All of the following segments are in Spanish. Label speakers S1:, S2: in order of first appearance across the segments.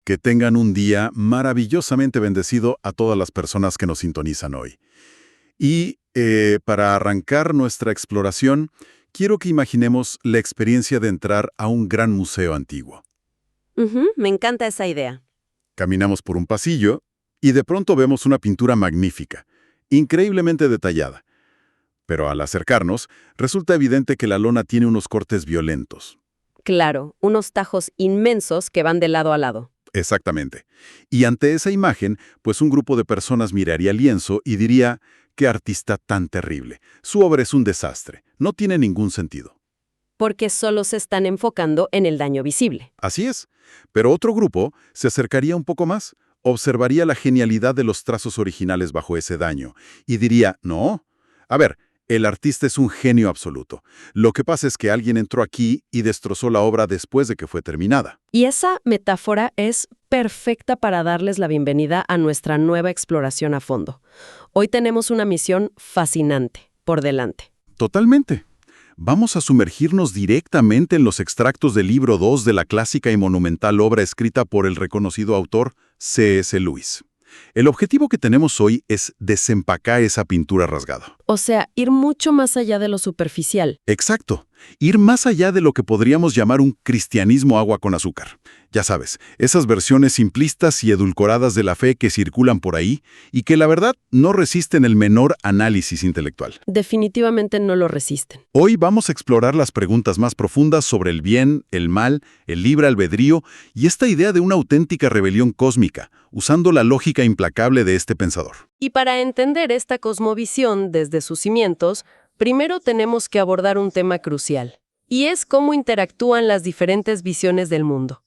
S1: Que tengan un día maravillosamente bendecido a todas las personas que nos sintonizan hoy. Y para arrancar nuestra exploración, quiero que imaginemos la experiencia de entrar a un gran museo antiguo.
S2: Me encanta esa idea.
S1: Caminamos por un pasillo y de pronto vemos una pintura magnífica, increíblemente detallada. Pero al acercarnos, resulta evidente que la lona tiene unos cortes violentos.
S2: Claro, unos tajos inmensos que van de lado a lado.
S1: Exactamente. Y ante esa imagen, pues un grupo de personas miraría el lienzo y diría, ¡qué artista tan terrible! Su obra es un desastre, no tiene ningún sentido.
S2: Porque solo se están enfocando en el daño visible.
S1: Así es. Pero otro grupo se acercaría un poco más, observaría la genialidad de los trazos originales bajo ese daño y diría, no, a ver, el artista es un genio absoluto. Lo que pasa es que alguien entró aquí y destrozó la obra después de que fue terminada.
S2: Y esa metáfora es perfecta para darles la bienvenida a nuestra nueva exploración a fondo. Hoy tenemos una misión fascinante por delante.
S1: Totalmente. Vamos a sumergirnos directamente en los extractos del libro 2 de la clásica y monumental obra escrita por el reconocido autor C.S. Lewis. El objetivo que tenemos hoy es desempacar esa pintura rasgada.
S2: O sea, ir mucho más allá de lo superficial.
S1: Exacto. Ir más allá de lo que podríamos llamar un cristianismo agua con azúcar. Ya sabes, esas versiones simplistas y edulcoradas de la fe que circulan por ahí y que la verdad no resisten el menor análisis intelectual.
S2: Definitivamente no lo resisten.
S1: Hoy vamos a explorar las preguntas más profundas sobre el bien, el mal, el libre albedrío y esta idea de una auténtica rebelión cósmica, usando la lógica implacable de este pensador.
S2: Y para entender esta cosmovisión desde sus cimientos, primero tenemos que abordar un tema crucial, y es cómo interactúan las diferentes visiones del mundo.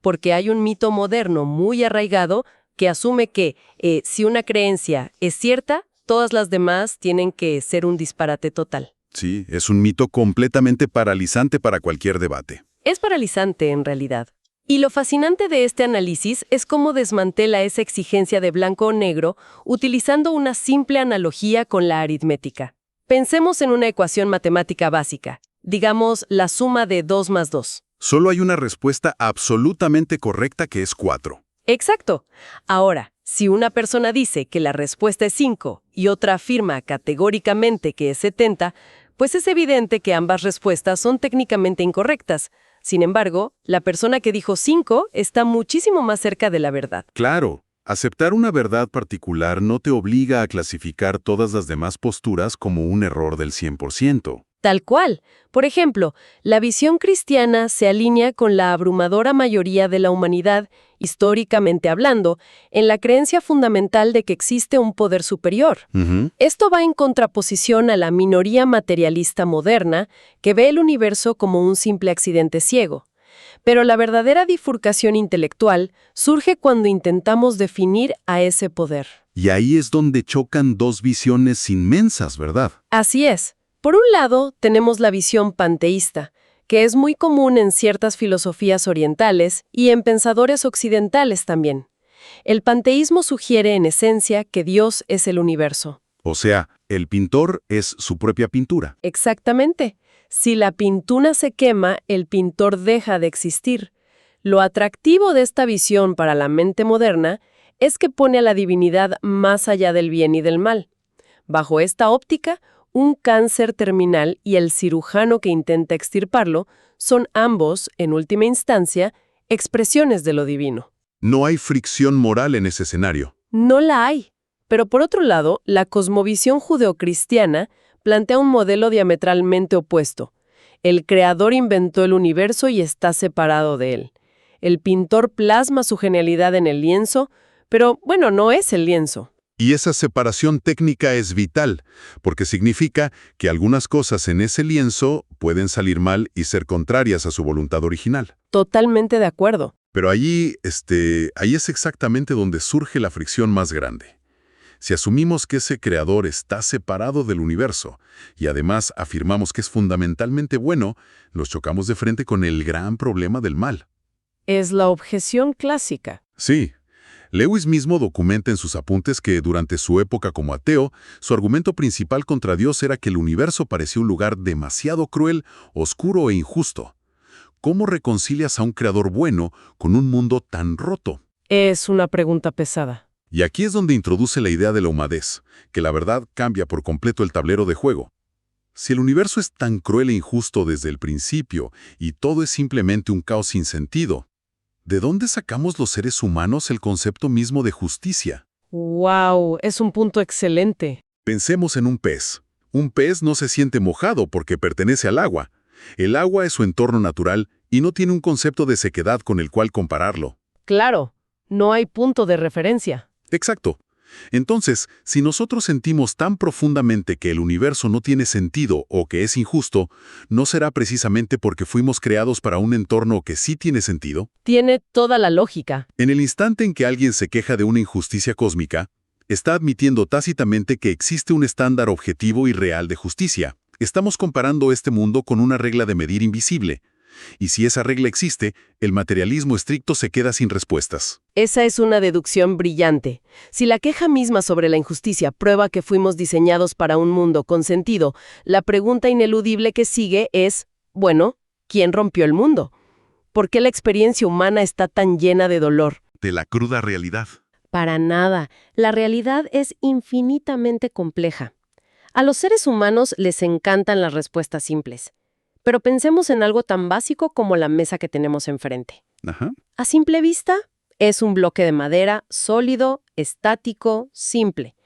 S2: Porque hay un mito moderno muy arraigado que asume que si una creencia es cierta, todas las demás tienen que ser un disparate total.
S1: Sí, es un mito completamente paralizante para cualquier debate.
S2: Es paralizante en realidad. Y lo fascinante de este análisis es cómo desmantela esa exigencia de blanco o negro utilizando una simple analogía con la aritmética. Pensemos en una ecuación matemática básica, digamos la suma de 2 más 2.
S1: Solo hay una respuesta absolutamente correcta que es 4.
S2: Exacto. Ahora, si una persona dice que la respuesta es 5 y otra afirma categóricamente que es 70, pues es evidente que ambas respuestas son técnicamente incorrectas. Sin embargo, la persona que dijo 5 está muchísimo más cerca de la verdad.
S1: Claro, aceptar una verdad particular no te obliga a clasificar todas las demás posturas como un error del 100%.
S2: Tal cual. Por ejemplo, la visión cristiana se alinea con la abrumadora mayoría de la humanidad, históricamente hablando, en la creencia fundamental de que existe un poder superior. Esto va en contraposición a la minoría materialista moderna, que ve el universo como un simple accidente ciego. Pero la verdadera bifurcación intelectual surge cuando intentamos definir a ese poder.
S1: Y ahí es donde chocan dos visiones inmensas, ¿verdad?
S2: Así es. Por un lado, tenemos la visión panteísta, que es muy común en ciertas filosofías orientales y en pensadores occidentales también. El panteísmo sugiere en esencia que Dios es el universo.
S1: O sea, el pintor es su propia pintura.
S2: Exactamente. Si la pintura se quema, el pintor deja de existir. Lo atractivo de esta visión para la mente moderna es que pone a la divinidad más allá del bien y del mal. Bajo esta óptica, un cáncer terminal y el cirujano que intenta extirparlo son ambos, en última instancia, expresiones de lo divino.
S1: No hay fricción moral en ese escenario.
S2: No la hay. Pero por otro lado, la cosmovisión judeocristiana plantea un modelo diametralmente opuesto. El creador inventó el universo y está separado de él. El pintor plasma su genialidad en el lienzo, pero, bueno, no es el lienzo.
S1: Y esa separación técnica es vital, porque significa que algunas cosas en ese lienzo pueden salir mal y ser contrarias a su voluntad original.
S2: Totalmente de acuerdo.
S1: Pero ahí es exactamente donde surge la fricción más grande. Si asumimos que ese creador está separado del universo y además afirmamos que es fundamentalmente bueno, nos chocamos de frente con el gran problema del mal.
S2: Es la objeción clásica.
S1: Sí. Lewis mismo documenta en sus apuntes que durante su época como ateo, su argumento principal contra Dios era que el universo parecía un lugar demasiado cruel, oscuro e injusto. ¿Cómo reconcilias a un creador bueno con un mundo tan roto?
S2: Es una pregunta pesada.
S1: Y aquí es donde introduce la idea de la humadez, que la verdad cambia por completo el tablero de juego. Si el universo es tan cruel e injusto desde el principio y todo es simplemente un caos sin sentido, ¿de dónde sacamos los seres humanos el concepto mismo de justicia?
S2: ¡Wow! Es un punto excelente.
S1: Pensemos en un pez. Un pez no se siente mojado porque pertenece al agua. El agua es su entorno natural y no tiene un concepto de sequedad con el cual compararlo.
S2: Claro, no hay punto de referencia.
S1: Exacto. Entonces, si nosotros sentimos tan profundamente que el universo no tiene sentido o que es injusto, ¿no será precisamente porque fuimos creados para un entorno que sí tiene sentido?
S2: Tiene toda la lógica.
S1: En el instante en que alguien se queja de una injusticia cósmica, está admitiendo tácitamente que existe un estándar objetivo y real de justicia. Estamos comparando este mundo con una regla de medir invisible. Y si esa regla existe, el materialismo estricto se queda sin respuestas.
S2: Esa es una deducción brillante. Si la queja misma sobre la injusticia prueba que fuimos diseñados para un mundo con sentido, la pregunta ineludible que sigue es, bueno, ¿quién rompió el mundo? ¿Por qué la experiencia humana está tan llena de dolor?
S1: De la cruda realidad.
S2: Para nada. La realidad es infinitamente compleja. A los seres humanos les encantan las respuestas simples. Pero pensemos en algo tan básico como la mesa que tenemos enfrente.
S1: Ajá.
S2: A simple vista, es un bloque de madera sólido, estático, simple.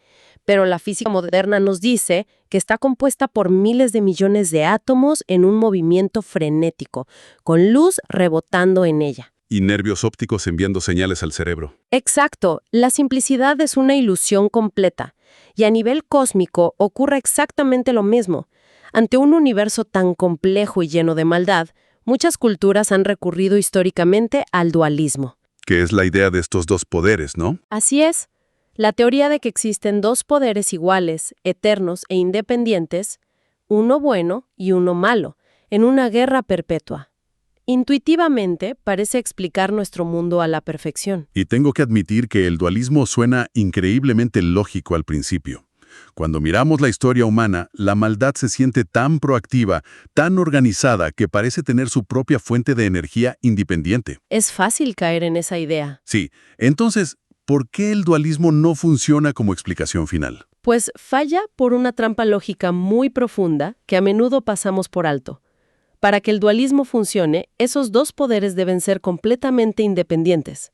S2: Pero la física moderna nos dice que está compuesta por miles de millones de átomos en un movimiento frenético, con luz rebotando en ella.
S1: Y nervios ópticos enviando señales al cerebro.
S2: Exacto, la simplicidad es una ilusión completa. Y a nivel cósmico ocurre exactamente lo mismo. Ante un universo tan complejo y lleno de maldad, muchas culturas han recurrido históricamente al dualismo.
S1: Que es la idea de estos dos poderes, ¿no?
S2: Así es. La teoría de que existen dos poderes iguales, eternos e independientes, uno bueno y uno malo, en una guerra perpetua. Intuitivamente parece explicar nuestro mundo a la perfección.
S1: Y tengo que admitir que el dualismo suena increíblemente lógico al principio. Cuando miramos la historia humana, la maldad se siente tan proactiva, tan organizada, que parece tener su propia fuente de energía independiente.
S2: Es fácil caer en esa idea.
S1: Sí, entonces, ¿por qué el dualismo no funciona como explicación final?
S2: Pues falla por una trampa lógica muy profunda que a menudo pasamos por alto. Para que el dualismo funcione, esos dos poderes deben ser completamente independientes.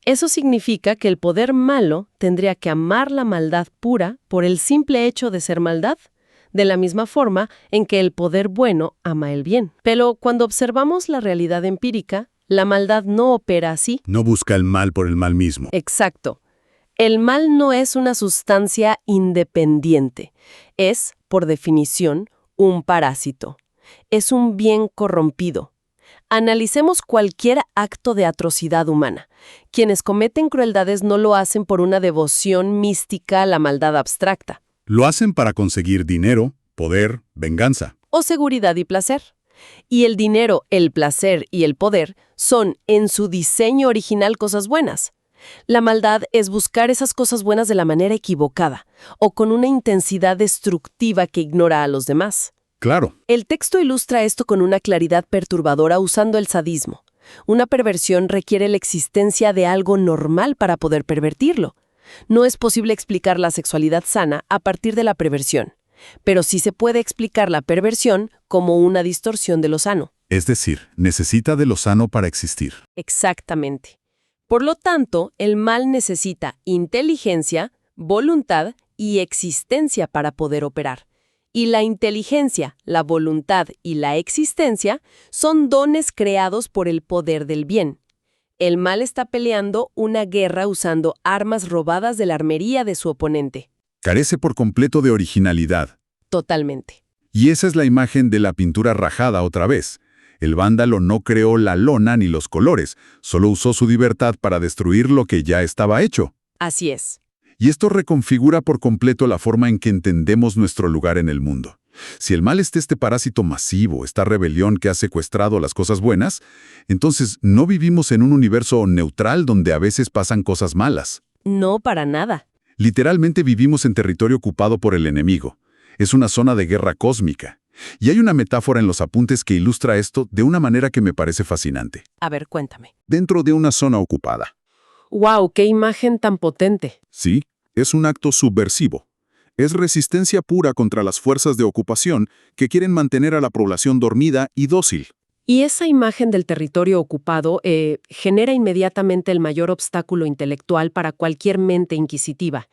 S2: Eso significa que el poder malo tendría que amar la maldad pura por el simple hecho de ser maldad, de la misma forma en que el poder bueno ama el bien. Pero cuando observamos la realidad empírica, la maldad no opera así.
S1: No busca el mal por el mal mismo.
S2: Exacto. El mal no es una sustancia independiente. Es, por definición, un parásito. Es un bien corrompido. Analicemos cualquier acto de atrocidad humana. Quienes cometen crueldades no lo hacen por una devoción mística a la maldad abstracta.
S1: Lo hacen para conseguir dinero, poder, venganza.
S2: O seguridad y placer. Y el dinero, el placer y el poder son, en su diseño original, cosas buenas. La maldad es buscar esas cosas buenas de la manera equivocada, o con una intensidad destructiva que ignora a los demás.
S1: Claro.
S2: El texto ilustra esto con una claridad perturbadora usando el sadismo. Una perversión requiere la existencia de algo normal para poder pervertirlo. No es posible explicar la sexualidad sana a partir de la perversión, pero sí se puede explicar la perversión como una distorsión de lo sano.
S1: Es decir, necesita de lo sano para existir.
S2: Exactamente. Por lo tanto, el mal necesita inteligencia, voluntad y existencia para poder operar. Y la inteligencia, la voluntad y la existencia son dones creados por el poder del bien. El mal está peleando una guerra usando armas robadas de la armería de su oponente.
S1: Carece por completo de originalidad.
S2: Totalmente.
S1: Y esa es la imagen de la pintura rajada otra vez. El vándalo no creó la lona ni los colores, solo usó su libertad para destruir lo que ya estaba hecho.
S2: Así es.
S1: Y esto reconfigura por completo la forma en que entendemos nuestro lugar en el mundo. Si el mal es este parásito masivo, esta rebelión que ha secuestrado las cosas buenas, entonces no vivimos en un universo neutral donde a veces pasan cosas malas.
S2: No, para nada.
S1: Literalmente vivimos en territorio ocupado por el enemigo. Es una zona de guerra cósmica. Y hay una metáfora en los apuntes que ilustra esto de una manera que me parece fascinante.
S2: A ver, cuéntame.
S1: Dentro de una zona ocupada,
S2: ¡Wow! ¡Qué imagen tan potente!
S3: Sí, es un acto subversivo. Es resistencia pura contra las fuerzas de ocupación que quieren mantener a la población dormida y dócil.
S2: Y esa imagen del territorio ocupado genera inmediatamente el mayor obstáculo intelectual para cualquier mente inquisitiva.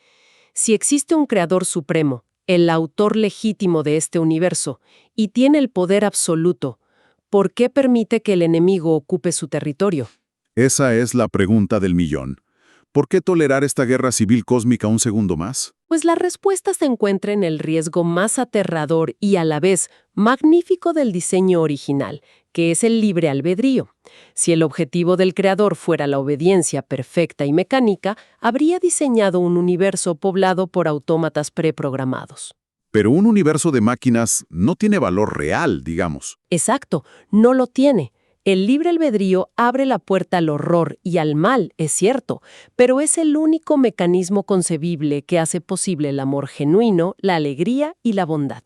S2: Si existe un creador supremo, el autor legítimo de este universo, y tiene el poder absoluto, ¿por qué permite que el enemigo ocupe su territorio?
S3: Esa es la pregunta del millón. ¿Por qué tolerar esta guerra civil cósmica un segundo más?
S2: Pues la respuesta se encuentra en el riesgo más aterrador y a la vez magnífico del diseño original, que es el libre albedrío. Si el objetivo del creador fuera la obediencia perfecta y mecánica, habría diseñado un universo poblado por autómatas preprogramados.
S3: Pero un universo de máquinas no tiene valor real, digamos.
S2: Exacto, no lo tiene. El libre albedrío abre la puerta al horror y al mal, es cierto, pero es el único mecanismo concebible que hace posible el amor genuino, la alegría y la bondad.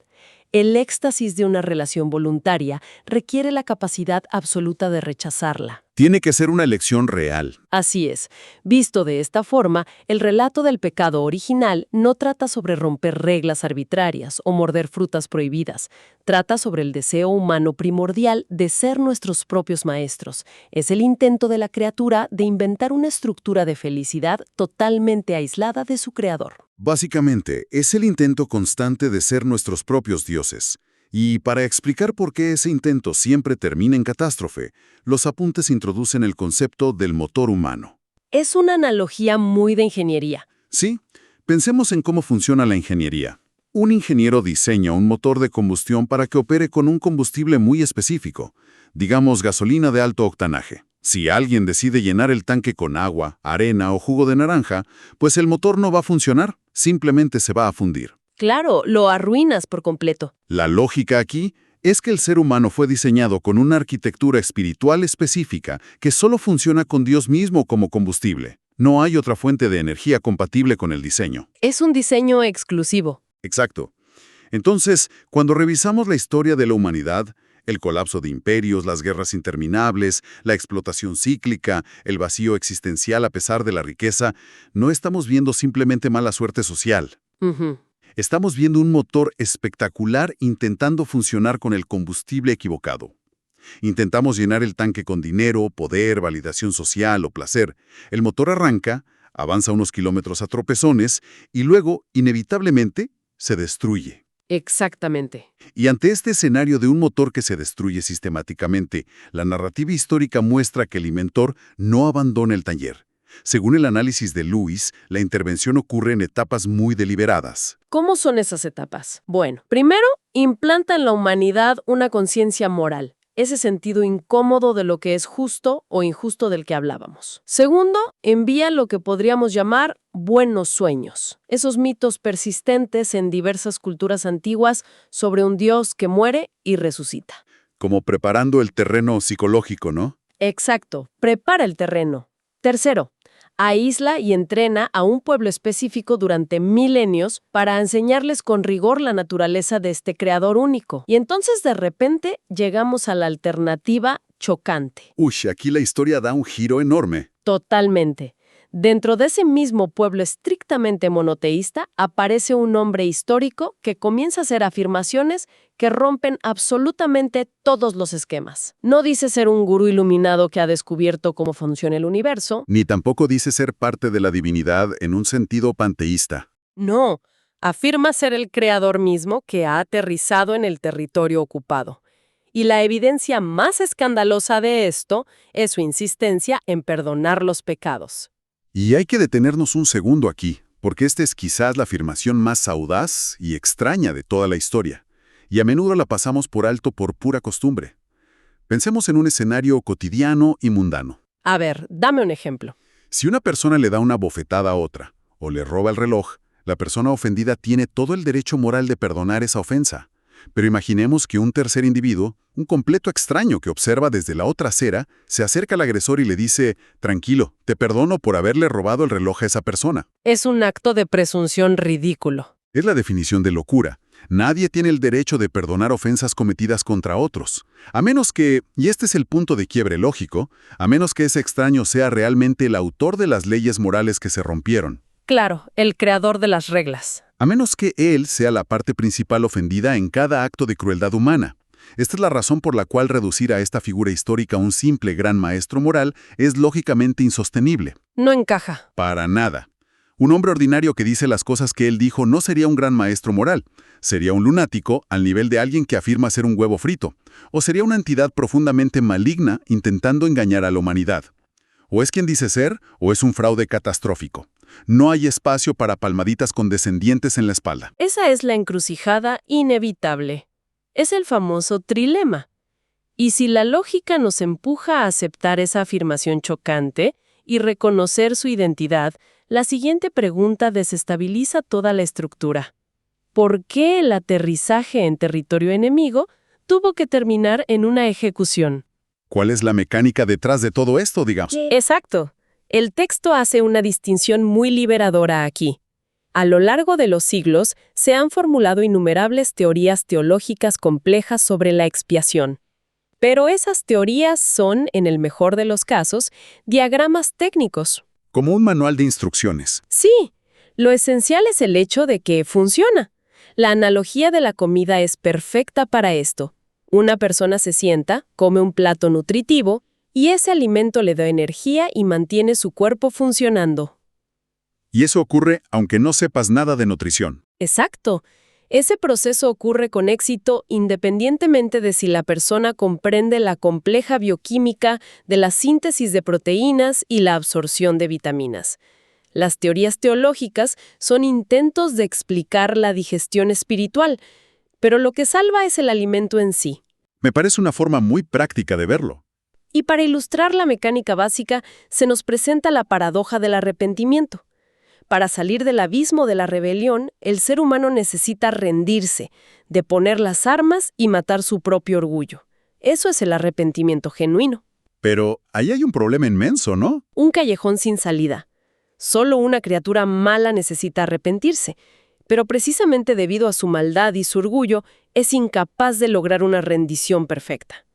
S2: El éxtasis de una relación voluntaria requiere la capacidad absoluta de rechazarla.
S3: Tiene que ser una elección real.
S2: Así es. Visto de esta forma, el relato del pecado original no trata sobre romper reglas arbitrarias o morder frutas prohibidas. Trata sobre el deseo humano primordial de ser nuestros propios maestros. Es el intento de la criatura de inventar una estructura de felicidad totalmente aislada de su creador.
S3: Básicamente, es el intento constante de ser nuestros propios dioses. Y para explicar por qué ese intento siempre termina en catástrofe, los apuntes introducen el concepto del motor humano.
S2: Es una analogía muy de ingeniería.
S3: Sí, pensemos en cómo funciona la ingeniería. Un ingeniero diseña un motor de combustión para que opere con un combustible muy específico, digamos gasolina de alto octanaje. Si alguien decide llenar el tanque con agua, arena o jugo de naranja, pues el motor no va a funcionar, simplemente se va a fundir.
S2: Claro, lo arruinas por completo.
S3: La lógica aquí es que el ser humano fue diseñado con una arquitectura espiritual específica que solo funciona con Dios mismo como combustible. No hay otra fuente de energía compatible con el diseño.
S2: Es un diseño exclusivo.
S3: Exacto. Entonces, cuando revisamos la historia de la humanidad, el colapso de imperios, las guerras interminables, la explotación cíclica, el vacío existencial a pesar de la riqueza, no estamos viendo simplemente mala suerte social. Estamos viendo un motor espectacular intentando funcionar con el combustible equivocado. Intentamos llenar el tanque con dinero, poder, validación social o placer. El motor arranca, avanza unos kilómetros a tropezones y luego, inevitablemente, se destruye.
S2: Exactamente.
S3: Y ante este escenario de un motor que se destruye sistemáticamente, la narrativa histórica muestra que el inventor no abandona el taller. Según el análisis de Lewis, la intervención ocurre en etapas muy deliberadas.
S2: ¿Cómo son esas etapas? Bueno, primero, implanta en la humanidad una conciencia moral, ese sentido incómodo de lo que es justo o injusto del que hablábamos. Segundo, envía lo que podríamos llamar buenos sueños, esos mitos persistentes en diversas culturas antiguas sobre un Dios que muere y resucita.
S3: Como preparando el terreno psicológico, ¿no?
S2: Exacto, prepara el terreno. Tercero, aísla y entrena a un pueblo específico durante milenios para enseñarles con rigor la naturaleza de este creador único. Y entonces de repente llegamos a la alternativa chocante.
S3: Uy, aquí la historia da un giro enorme.
S2: Totalmente. Dentro de ese mismo pueblo estrictamente monoteísta aparece un hombre histórico que comienza a hacer afirmaciones que rompen absolutamente todos los esquemas. No dice ser un gurú iluminado que ha descubierto cómo funciona el universo.
S3: Ni tampoco dice ser parte de la divinidad en un sentido panteísta.
S2: No, afirma ser el creador mismo que ha aterrizado en el territorio ocupado. Y la evidencia más escandalosa de esto es su insistencia en perdonar los pecados.
S3: Y hay que detenernos un segundo aquí, porque esta es quizás la afirmación más audaz y extraña de toda la historia, y a menudo la pasamos por alto por pura costumbre. Pensemos en un escenario cotidiano y mundano.
S2: A ver, dame un ejemplo.
S3: Si una persona le da una bofetada a otra, o le roba el reloj, la persona ofendida tiene todo el derecho moral de perdonar esa ofensa. Pero imaginemos que un tercer individuo, un completo extraño que observa desde la otra acera, se acerca al agresor y le dice, tranquilo, te perdono por haberle robado el reloj a esa persona.
S2: Es un acto de presunción ridículo.
S3: Es la definición de locura. Nadie tiene el derecho de perdonar ofensas cometidas contra otros, a menos que, y este es el punto de quiebre lógico, a menos que ese extraño sea realmente el autor de las leyes morales que se rompieron.
S2: Claro, el creador de las reglas.
S3: A menos que él sea la parte principal ofendida en cada acto de crueldad humana. Esta es la razón por la cual reducir a esta figura histórica a un simple gran maestro moral es lógicamente insostenible.
S2: No encaja.
S3: Para nada. Un hombre ordinario que dice las cosas que él dijo no sería un gran maestro moral. Sería un lunático al nivel de alguien que afirma ser un huevo frito. O sería una entidad profundamente maligna intentando engañar a la humanidad. O es quien dice ser, o es un fraude catastrófico. No hay espacio para palmaditas condescendientes en la espalda.
S2: Esa es la encrucijada inevitable. Es el famoso trilema. Y si la lógica nos empuja a aceptar esa afirmación chocante y reconocer su identidad, la siguiente pregunta desestabiliza toda la estructura. ¿Por qué el aterrizaje en territorio enemigo tuvo que terminar en una ejecución?
S3: ¿Cuál es la mecánica detrás de todo esto, digamos?
S2: Exacto. El texto hace una distinción muy liberadora aquí. A lo largo de los siglos se han formulado innumerables teorías teológicas complejas sobre la expiación. Pero esas teorías son, en el mejor de los casos, diagramas técnicos.
S3: Como un manual de instrucciones.
S2: Sí, lo esencial es el hecho de que funciona. La analogía de la comida es perfecta para esto. Una persona se sienta, come un plato nutritivo, y ese alimento le da energía y mantiene su cuerpo funcionando.
S3: Y eso ocurre aunque no sepas nada de nutrición.
S2: Exacto. Ese proceso ocurre con éxito independientemente de si la persona comprende la compleja bioquímica de la síntesis de proteínas y la absorción de vitaminas. Las teorías teológicas son intentos de explicar la digestión espiritual, pero lo que salva es el alimento en sí.
S3: Me parece una forma muy práctica de verlo.
S2: Y para ilustrar la mecánica básica, se nos presenta la paradoja del arrepentimiento. Para salir del abismo de la rebelión, el ser humano necesita rendirse, deponer las armas y matar su propio orgullo. Eso es el arrepentimiento genuino.
S3: Pero ahí hay un problema inmenso, ¿no?
S2: Un callejón sin salida. Solo una criatura mala necesita arrepentirse, pero precisamente debido a su maldad y su orgullo, es incapaz de lograr una rendición perfecta.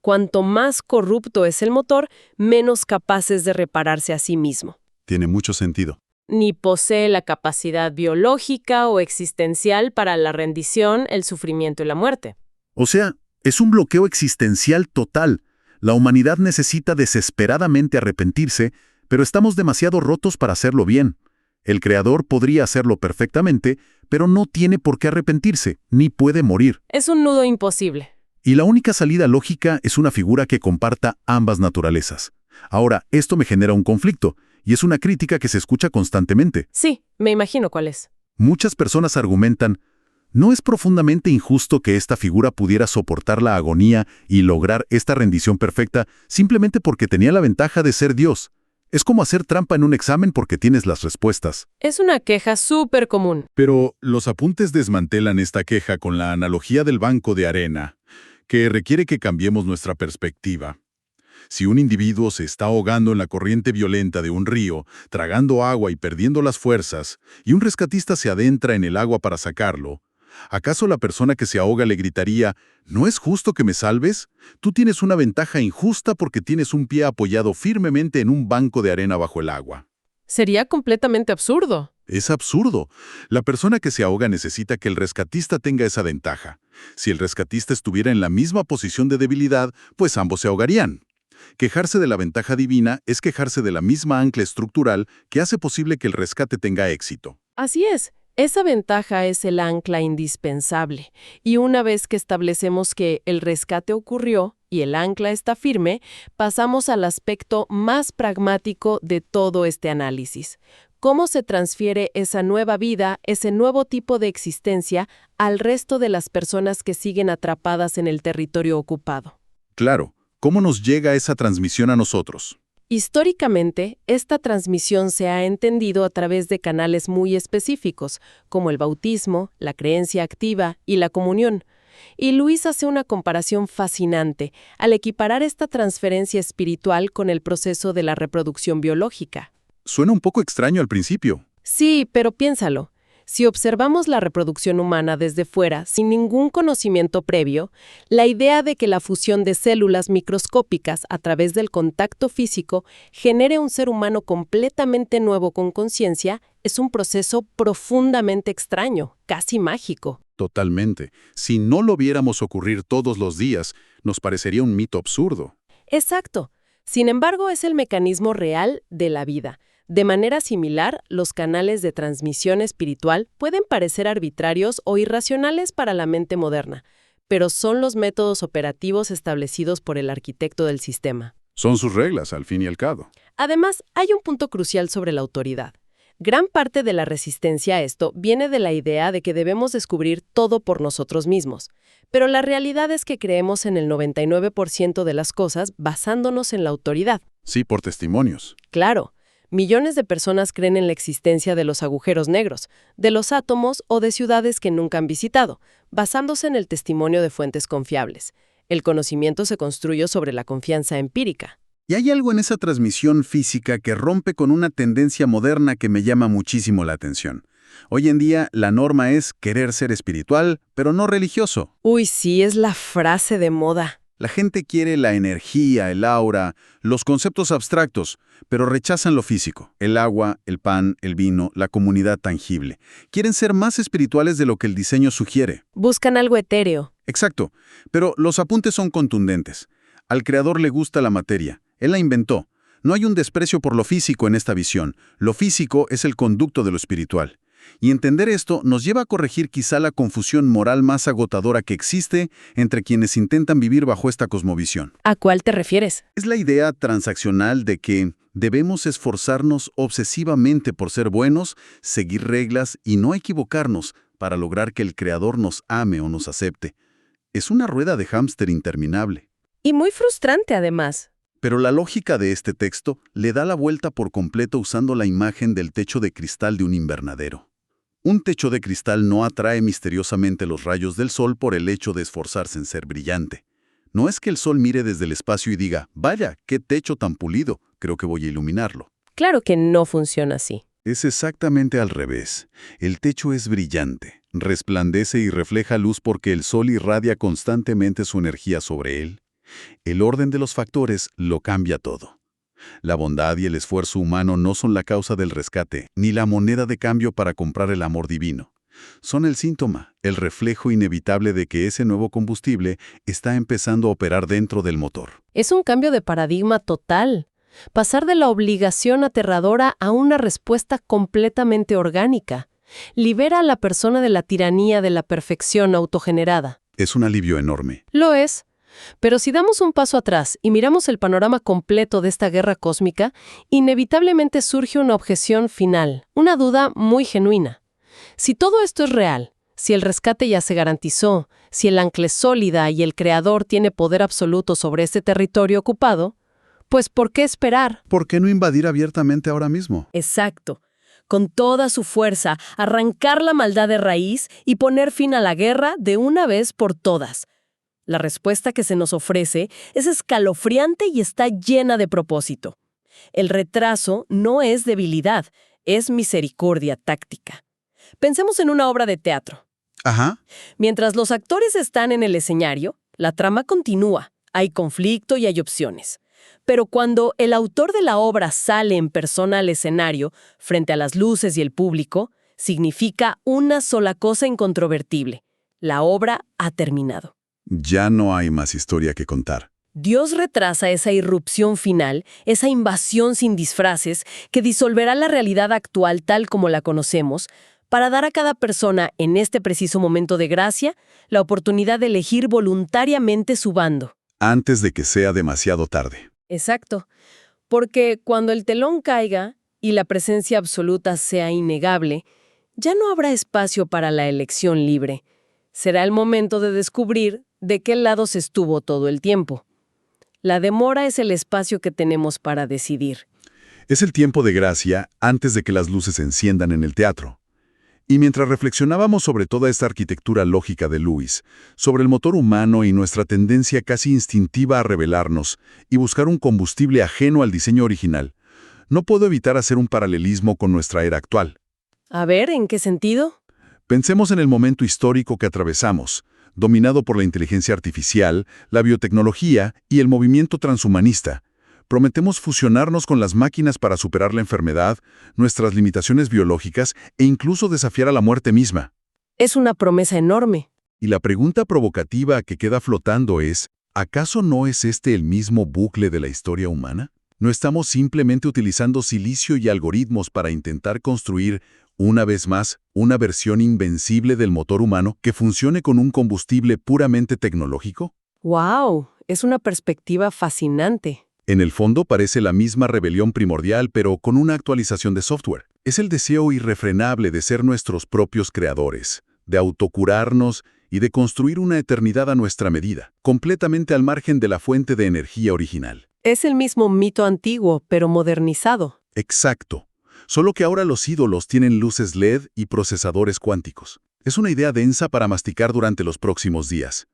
S2: Cuanto más corrupto es el motor, menos capaz es de repararse a sí mismo.
S3: Tiene mucho sentido.
S2: Ni posee la capacidad biológica o existencial para la rendición, el sufrimiento y la muerte.
S3: O sea, es un bloqueo existencial total. La humanidad necesita desesperadamente arrepentirse, pero estamos demasiado rotos para hacerlo bien. El Creador podría hacerlo perfectamente, pero no tiene por qué arrepentirse, ni puede morir.
S2: Es un nudo imposible.
S3: Y la única salida lógica es una figura que comparta ambas naturalezas. Ahora, esto me genera un conflicto, y es una crítica que se escucha constantemente.
S2: Sí, me imagino cuál es.
S3: Muchas personas argumentan, ¿no es profundamente injusto que esta figura pudiera soportar la agonía y lograr esta rendición perfecta simplemente porque tenía la ventaja de ser Dios? Es como hacer trampa en un examen porque tienes las respuestas.
S2: Es una queja súper común.
S3: Pero los apuntes desmantelan esta queja con la analogía del banco de arena, que requiere que cambiemos nuestra perspectiva. Si un individuo se está ahogando en la corriente violenta de un río, tragando agua y perdiendo las fuerzas, y un rescatista se adentra en el agua para sacarlo, ¿acaso la persona que se ahoga le gritaría, «¿No es justo que me salves? Tú tienes una ventaja injusta porque tienes un pie apoyado firmemente en un banco de arena bajo el agua»?
S2: Sería completamente absurdo.
S3: Es absurdo. La persona que se ahoga necesita que el rescatista tenga esa ventaja. Si el rescatista estuviera en la misma posición de debilidad, pues ambos se ahogarían. Quejarse de la ventaja divina es quejarse de la misma ancla estructural que hace posible que el rescate tenga éxito.
S2: Así es. Esa ventaja es el ancla indispensable. Y una vez que establecemos que el rescate ocurrió y el ancla está firme, pasamos al aspecto más pragmático de todo este análisis. ¿Cómo se transfiere esa nueva vida, ese nuevo tipo de existencia, al resto de las personas que siguen atrapadas en el territorio ocupado?
S3: Claro. ¿Cómo nos llega esa transmisión a nosotros?
S2: Históricamente, esta transmisión se ha entendido a través de canales muy específicos, como el bautismo, la creencia activa y la comunión. Y Luis hace una comparación fascinante al equiparar esta transferencia espiritual con el proceso de la reproducción biológica.
S3: Suena un poco extraño al principio.
S2: Sí, pero piénsalo. Si observamos la reproducción humana desde fuera, sin ningún conocimiento previo, la idea de que la fusión de células microscópicas a través del contacto físico genere un ser humano completamente nuevo con conciencia es un proceso profundamente extraño, casi mágico.
S3: Totalmente. Si no lo viéramos ocurrir todos los días, nos parecería un mito absurdo.
S2: Exacto. Sin embargo, es el mecanismo real de la vida. De manera similar, los canales de transmisión espiritual pueden parecer arbitrarios o irracionales para la mente moderna, pero son los métodos operativos establecidos por el arquitecto del sistema.
S3: Son sus reglas, al fin y al cabo.
S2: Además, hay un punto crucial sobre la autoridad. Gran parte de la resistencia a esto viene de la idea de que debemos descubrir todo por nosotros mismos, pero la realidad es que creemos en el 99% de las cosas basándonos en la autoridad.
S3: Sí, por testimonios.
S2: Claro. Millones de personas creen en la existencia de los agujeros negros, de los átomos o de ciudades que nunca han visitado, basándose en el testimonio de fuentes confiables. El conocimiento se construye sobre la confianza empírica.
S3: Y hay algo en esa transmisión física que rompe con una tendencia moderna que me llama muchísimo la atención. Hoy en día, la norma es querer ser espiritual, pero no religioso.
S2: Uy, sí, es la frase de moda.
S3: La gente quiere la energía, el aura, los conceptos abstractos, pero rechazan lo físico, el agua, el pan, el vino, la comunidad tangible. Quieren ser más espirituales de lo que el diseño sugiere.
S2: Buscan algo etéreo.
S3: Exacto, pero los apuntes son contundentes. Al creador le gusta la materia, él la inventó. No hay un desprecio por lo físico en esta visión. Lo físico es el conducto de lo espiritual. Y entender esto nos lleva a corregir quizá la confusión moral más agotadora que existe entre quienes intentan vivir bajo esta cosmovisión.
S2: ¿A cuál te refieres?
S3: Es la idea transaccional de que debemos esforzarnos obsesivamente por ser buenos, seguir reglas y no equivocarnos para lograr que el Creador nos ame o nos acepte. Es una rueda de hámster interminable.
S2: Y muy frustrante, además.
S3: Pero la lógica de este texto le da la vuelta por completo usando la imagen del techo de cristal de un invernadero. Un techo de cristal no atrae misteriosamente los rayos del sol por el hecho de esforzarse en ser brillante. No es que el sol mire desde el espacio y diga, vaya, qué techo tan pulido, creo que voy a iluminarlo.
S2: Claro que no funciona así.
S3: Es exactamente al revés. El techo es brillante, resplandece y refleja luz porque el sol irradia constantemente su energía sobre él. El orden de los factores lo cambia todo. La bondad y el esfuerzo humano no son la causa del rescate, ni la moneda de cambio para comprar el amor divino. Son el síntoma, el reflejo inevitable de que ese nuevo combustible está empezando a operar dentro del motor.
S2: Es un cambio de paradigma total. Pasar de la obligación aterradora a una respuesta completamente orgánica. Libera a la persona de la tiranía de la perfección autogenerada.
S3: Es un alivio enorme.
S2: Lo es. Pero si damos un paso atrás y miramos el panorama completo de esta guerra cósmica, inevitablemente surge una objeción final, una duda muy genuina. Si todo esto es real, si el rescate ya se garantizó, si el ancla es sólida y el Creador tiene poder absoluto sobre este territorio ocupado, pues ¿por qué esperar?
S3: ¿Por qué no invadir abiertamente ahora mismo?
S2: Exacto. Con toda su fuerza, arrancar la maldad de raíz y poner fin a la guerra de una vez por todas. La respuesta que se nos ofrece es escalofriante y está llena de propósito. El retraso no es debilidad, es misericordia táctica. Pensemos en una obra de teatro.
S3: Ajá.
S2: Mientras los actores están en el escenario, la trama continúa, hay conflicto y hay opciones. Pero cuando el autor de la obra sale en persona al escenario, frente a las luces y el público, significa una sola cosa incontrovertible: la obra ha terminado.
S3: Ya no hay más historia que contar.
S2: Dios retrasa esa irrupción final, esa invasión sin disfraces, que disolverá la realidad actual tal como la conocemos, para dar a cada persona, en este preciso momento de gracia, la oportunidad de elegir voluntariamente su bando.
S3: Antes de que sea demasiado tarde.
S2: Exacto. Porque cuando el telón caiga y la presencia absoluta sea innegable, ya no habrá espacio para la elección libre. Será el momento de descubrir de qué lado se estuvo todo el tiempo. La demora es el espacio que tenemos para decidir.
S3: Es el tiempo de gracia antes de que las luces se enciendan en el teatro. Y mientras reflexionábamos sobre toda esta arquitectura lógica de Lewis, sobre el motor humano y nuestra tendencia casi instintiva a rebelarnos y buscar un combustible ajeno al diseño original, no puedo evitar hacer un paralelismo con nuestra era actual.
S2: A ver, ¿en qué sentido?
S3: Pensemos en el momento histórico que atravesamos, dominado por la inteligencia artificial, la biotecnología y el movimiento transhumanista. Prometemos fusionarnos con las máquinas para superar la enfermedad, nuestras limitaciones biológicas e incluso desafiar a la muerte misma.
S2: Es una promesa enorme.
S3: Y la pregunta provocativa que queda flotando es, ¿acaso no es este el mismo bucle de la historia humana? ¿No estamos simplemente utilizando silicio y algoritmos para intentar construir, una vez más, una versión invencible del motor humano que funcione con un combustible puramente tecnológico?
S2: ¡Wow! Es una perspectiva fascinante.
S3: En el fondo parece la misma rebelión primordial, pero con una actualización de software. Es el deseo irrefrenable de ser nuestros propios creadores, de autocurarnos y de construir una eternidad a nuestra medida, completamente al margen de la fuente de energía original.
S2: Es el mismo mito antiguo, pero modernizado.
S3: Exacto. Solo que ahora los ídolos tienen luces LED y procesadores cuánticos. Es una idea densa para masticar durante los próximos días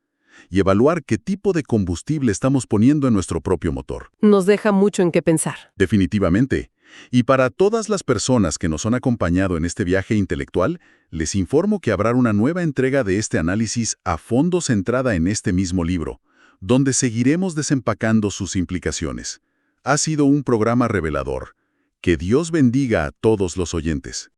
S3: y evaluar qué tipo de combustible estamos poniendo en nuestro propio motor.
S2: Nos deja mucho en qué pensar.
S3: Definitivamente. Y para todas las personas que nos han acompañado en este viaje intelectual, les informo que habrá una nueva entrega de este análisis a fondo centrada en este mismo libro, donde seguiremos desempacando sus implicaciones. Ha sido un programa revelador. Que Dios bendiga a todos los oyentes.